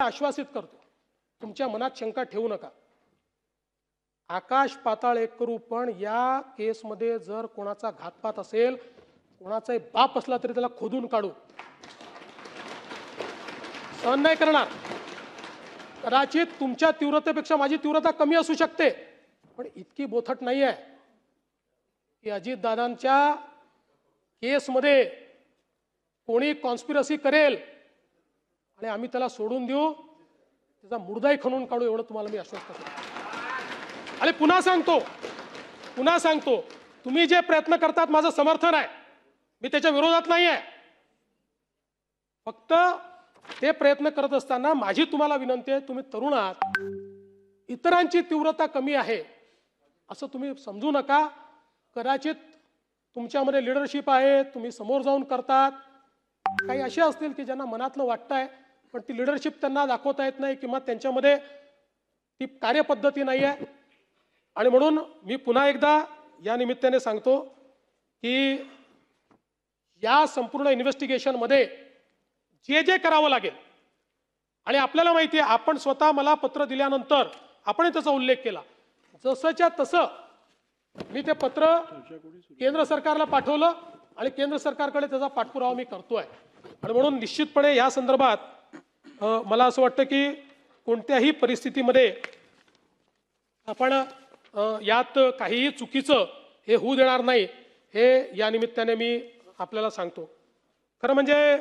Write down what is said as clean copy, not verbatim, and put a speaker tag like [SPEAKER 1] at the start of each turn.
[SPEAKER 1] आश्वासित करतो, तुमच्या मनात शंका ठेवू नका. आकाश पाताळ एक करू, पण या केसमध्ये जर कोणाचा घातपात असेल, कोणाचाही बाप असला तरी त्याला खोदून काढू. सहन नाही करणार. कदाचित तुमच्या तीव्रतेपेक्षा माझी तीव्रता कमी असू शकते, पण इतकी बोथट नाही आहे की अजितदादांच्या केसमध्ये कोणी कॉन्स्पिरसी करेल आणि आम्ही त्याला सोडून देऊ, त्याचा मुर्दाही खणून काढू, एवढं तुम्हाला मी आश्वस्त करतो. आणि पुन्हा सांगतो, तुम्ही जे प्रयत्न करतात माझं समर्थन आहे, मी त्याच्या विरोधात नाही आहे. फक्त ते प्रयत्न करत असताना माझी तुम्हाला विनंती आहे, तुम्ही तरुण आहात, इतरांची तीव्रता कमी आहे असं तुम्ही समजू नका. कदाचित तुमच्यामध्ये लिडरशिप आहे, तुम्ही समोर जाऊन करतात. काही असे असतील की ज्यांना मनातलं वाटतंय, पण ती लिडरशिप त्यांना दाखवता येत नाही किंवा त्यांच्यामध्ये ती कार्यपद्धती नाही आहे. आणि म्हणून मी पुन्हा एकदा या निमित्ताने सांगतो की या संपूर्ण इन्व्हेस्टिगेशनमध्ये जे जे करावं लागेल, आणि आपल्याला माहिती आहे, आपण स्वतः मला पत्र दिल्यानंतर आपण त्याचा उल्लेख केला, जसंच्या तसं मी ते पत्र केंद्र सरकारला पाठवलं आणि केंद्र सरकारकडे त्याचा पाठपुरावा मी करतोय. आणि म्हणून निश्चितपणे या संदर्भात मला असं वाटतं की कोणत्याही परिस्थितीमध्ये आपण यात काहीही चुकीचं हे होऊ देणार नाही, हे या निमित्ताने मी आपल्याला सांगतो. खरं म्हणजे